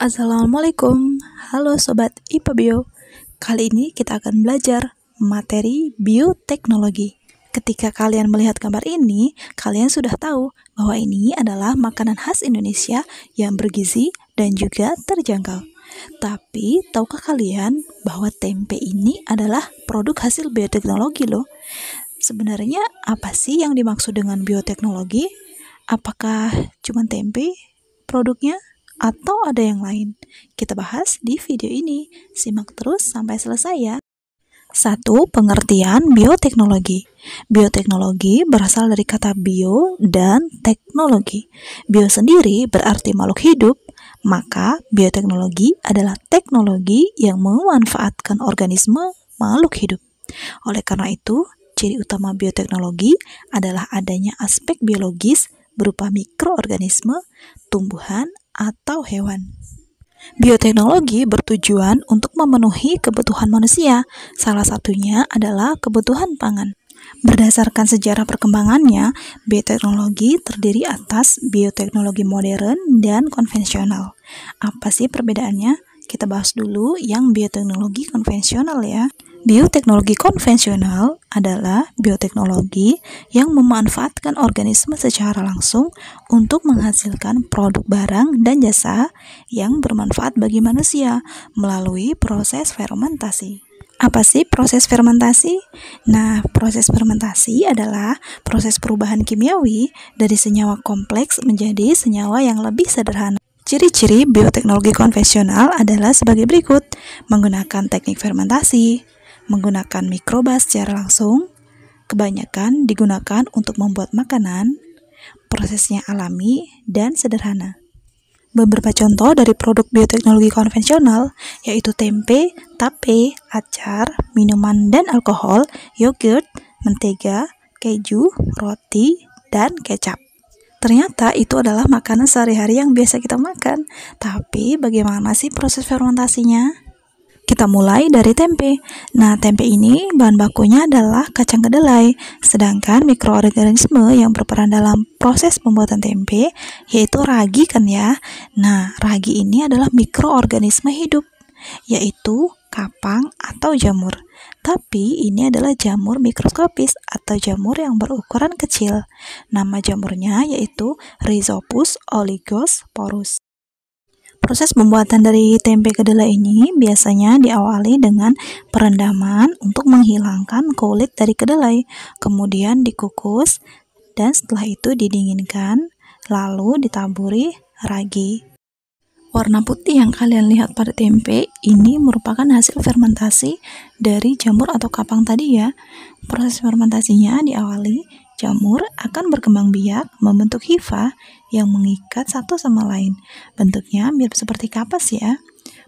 Assalamualaikum, halo Sobat IPA Bio. Kali ini kita akan belajar materi bioteknologi. Ketika kalian melihat gambar ini, kalian sudah tahu bahwa ini adalah makanan khas Indonesia yang bergizi dan juga terjangkau. Tapi, tahukah kalian bahwa tempe ini adalah produk hasil bioteknologi loh? Sebenarnya apa sih yang dimaksud dengan bioteknologi? Apakah cuma tempe produknya? Atau ada yang lain? Kita bahas di video ini. Simak terus sampai selesai ya. 1. Pengertian bioteknologi. Bioteknologi berasal dari kata bio dan teknologi. Bio sendiri berarti makhluk hidup, maka bioteknologi adalah teknologi yang memanfaatkan organisme makhluk hidup. Oleh karena itu, ciri utama bioteknologi adalah adanya aspek biologis berupa mikroorganisme, tumbuhan, atau hewan. Bioteknologi bertujuan untuk memenuhi kebutuhan manusia, salah satunya adalah kebutuhan pangan. Berdasarkan sejarah perkembangannya, bioteknologi terdiri atas bioteknologi modern dan konvensional. Apa sih perbedaannya? Kita bahas dulu yang bioteknologi konvensional ya. Bioteknologi konvensional adalah bioteknologi yang memanfaatkan organisme secara langsung untuk menghasilkan produk barang dan jasa yang bermanfaat bagi manusia melalui proses fermentasi. Apa sih proses fermentasi? Nah, proses fermentasi adalah proses perubahan kimiawi dari senyawa kompleks menjadi senyawa yang lebih sederhana. Ciri-ciri bioteknologi konvensional adalah sebagai berikut: menggunakan teknik fermentasi, menggunakan mikroba secara langsung, kebanyakan digunakan untuk membuat makanan, prosesnya alami dan sederhana. Beberapa contoh dari produk bioteknologi konvensional yaitu tempe, tape, acar, minuman dan alkohol, yogurt, mentega, keju, roti, dan kecap. Ternyata itu adalah makanan sehari-hari yang biasa kita makan. Tapi bagaimana sih proses fermentasinya? Kita mulai dari tempe. Nah, tempe ini bahan bakunya adalah kacang kedelai. Sedangkan mikroorganisme yang berperan dalam proses pembuatan tempe yaitu ragi kan ya. Nah, ragi ini adalah mikroorganisme hidup, yaitu kapang atau jamur. Tapi ini adalah jamur mikroskopis atau jamur yang berukuran kecil. Nama jamurnya yaitu Rhizopus oligosporus. Proses pembuatan dari tempe kedelai ini biasanya diawali dengan perendaman untuk menghilangkan kulit dari kedelai, kemudian dikukus, dan setelah itu didinginkan, lalu ditaburi ragi. Warna putih yang kalian lihat pada tempe ini merupakan hasil fermentasi dari jamur atau kapang tadi ya. Proses fermentasinya diawali, jamur akan berkembang biak membentuk hifa yang mengikat satu sama lain. Bentuknya mirip seperti kapas ya.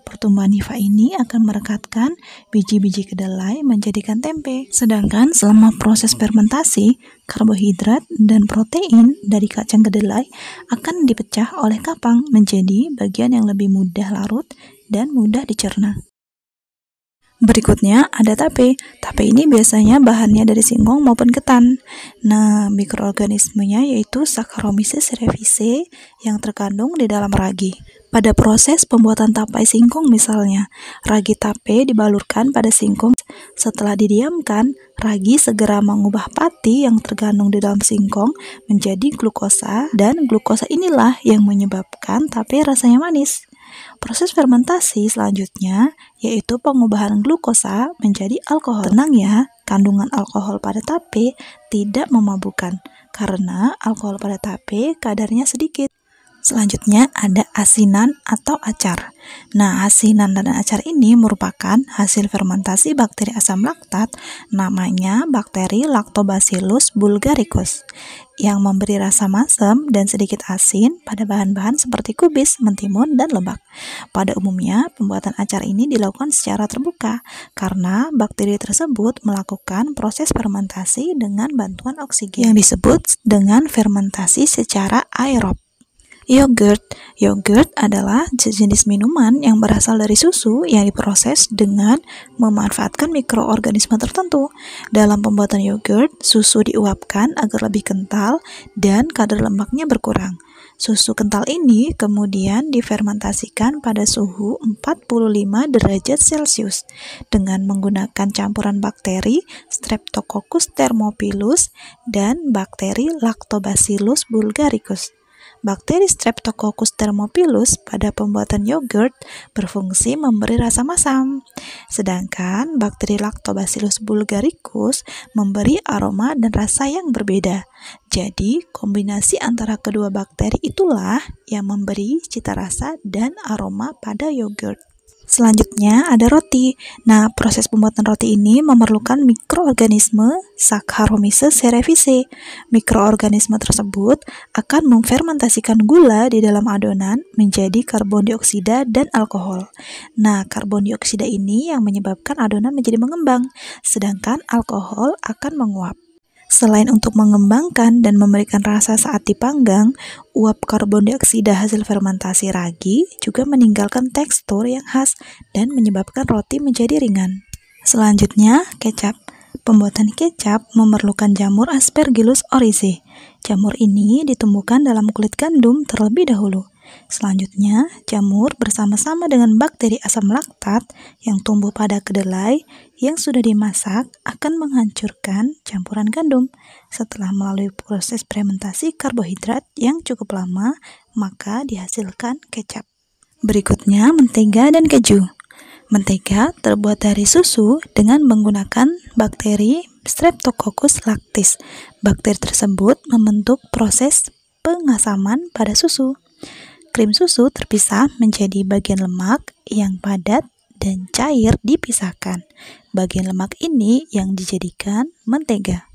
Pertumbuhan hifa ini akan merekatkan biji-biji kedelai menjadikan tempe. Sedangkan selama proses fermentasi, karbohidrat dan protein dari kacang kedelai akan dipecah oleh kapang menjadi bagian yang lebih mudah larut dan mudah dicerna. Berikutnya ada tape. Tape ini biasanya bahannya dari singkong maupun ketan. Nah, mikroorganismenya yaitu Saccharomyces cerevisiae yang terkandung di dalam ragi. Pada proses pembuatan tapai singkong misalnya, ragi tape dibalurkan pada singkong. Setelah didiamkan, ragi segera mengubah pati yang terkandung di dalam singkong menjadi glukosa, dan glukosa inilah yang menyebabkan tape rasanya manis. Proses fermentasi selanjutnya yaitu pengubahan glukosa menjadi alkohol. Tenang ya, kandungan alkohol pada tape tidak memabukkan karena alkohol pada tape kadarnya sedikit. Selanjutnya ada asinan atau acar. Nah, asinan dan acar ini merupakan hasil fermentasi bakteri asam laktat namanya bakteri Lactobacillus bulgaricus yang memberi rasa masam dan sedikit asin pada bahan-bahan seperti kubis, mentimun, dan lebak. Pada umumnya, pembuatan acar ini dilakukan secara terbuka karena bakteri tersebut melakukan proses fermentasi dengan bantuan oksigen yang disebut dengan fermentasi secara aerob. Yogurt. Yogurt adalah jenis minuman yang berasal dari susu yang diproses dengan memanfaatkan mikroorganisme tertentu. Dalam pembuatan yogurt, susu diuapkan agar lebih kental dan kadar lemaknya berkurang. Susu kental ini kemudian difermentasikan pada suhu 45 derajat Celcius dengan menggunakan campuran bakteri Streptococcus thermophilus dan bakteri Lactobacillus bulgaricus. Bakteri Streptococcus thermophilus pada pembuatan yogurt berfungsi memberi rasa masam, sedangkan bakteri Lactobacillus bulgaricus memberi aroma dan rasa yang berbeda. Jadi, kombinasi antara kedua bakteri itulah yang memberi cita rasa dan aroma pada yogurt. Selanjutnya ada roti. Nah, proses pembuatan roti ini memerlukan mikroorganisme Saccharomyces cerevisiae. Mikroorganisme tersebut akan memfermentasikan gula di dalam adonan menjadi karbon dioksida dan alkohol. Nah, karbon dioksida ini yang menyebabkan adonan menjadi mengembang, sedangkan alkohol akan menguap. Selain untuk mengembangkan dan memberikan rasa saat dipanggang, uap karbon dioksida hasil fermentasi ragi juga meninggalkan tekstur yang khas dan menyebabkan roti menjadi ringan. Selanjutnya, kecap. Pembuatan kecap memerlukan jamur Aspergillus oryzae. Jamur ini ditumbuhkan dalam kulit gandum terlebih dahulu. Selanjutnya, jamur bersama-sama dengan bakteri asam laktat yang tumbuh pada kedelai yang sudah dimasak akan menghancurkan campuran gandum. Setelah melalui proses fermentasi karbohidrat yang cukup lama, maka dihasilkan kecap. Berikutnya, mentega dan keju. Mentega terbuat dari susu dengan menggunakan bakteri Streptococcus lactis. Bakteri tersebut membentuk proses pengasaman pada susu. Krim susu terpisah menjadi bagian lemak yang padat dan cair dipisahkan. Bagian lemak ini yang dijadikan mentega.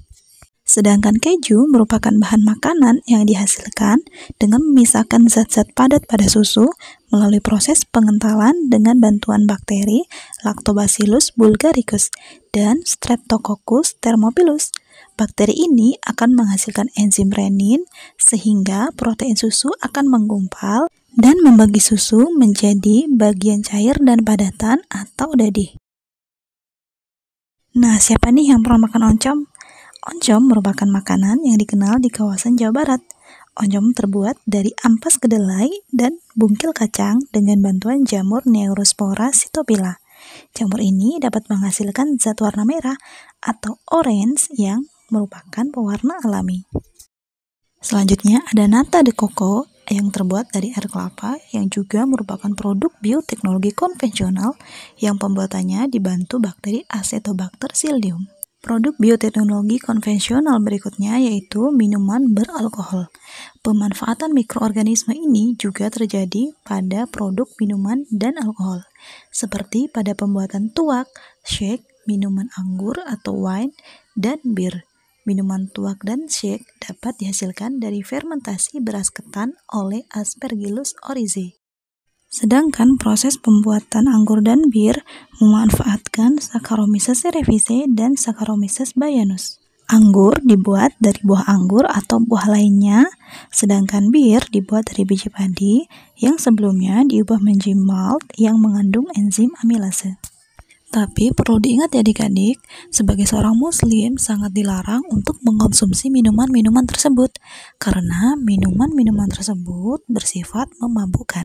Sedangkan keju merupakan bahan makanan yang dihasilkan dengan memisahkan zat-zat padat pada susu melalui proses pengentalan dengan bantuan bakteri Lactobacillus bulgaricus dan Streptococcus thermophilus. Bakteri ini akan menghasilkan enzim renin sehingga protein susu akan menggumpal dan membagi susu menjadi bagian cair dan padatan atau dadih. Nah, siapa nih yang pernah makan oncom? Oncom merupakan makanan yang dikenal di kawasan Jawa Barat. Oncom terbuat dari ampas kedelai dan bungkil kacang dengan bantuan jamur Neurospora sitophylla. Jamur ini dapat menghasilkan zat warna merah atau orange yang merupakan pewarna alami. Selanjutnya ada nata de coco yang terbuat dari air kelapa yang juga merupakan produk bioteknologi konvensional yang pembuatannya dibantu bakteri Acetobacter psyllium. Produk bioteknologi konvensional berikutnya yaitu minuman beralkohol. Pemanfaatan mikroorganisme ini juga terjadi pada produk minuman dan alkohol, seperti pada pembuatan tuak, shake, minuman anggur atau wine, dan bir. Minuman tuak dan shake dapat dihasilkan dari fermentasi beras ketan oleh Aspergillus oryzae. Sedangkan proses pembuatan anggur dan bir memanfaatkan Saccharomyces cerevisiae dan Saccharomyces baianus. Anggur dibuat dari buah anggur atau buah lainnya, sedangkan bir dibuat dari biji padi yang sebelumnya diubah menjadi malt yang mengandung enzim amilase. Tapi perlu diingat ya adik-adik, sebagai seorang muslim sangat dilarang untuk mengkonsumsi minuman-minuman tersebut karena minuman-minuman tersebut bersifat memabukkan.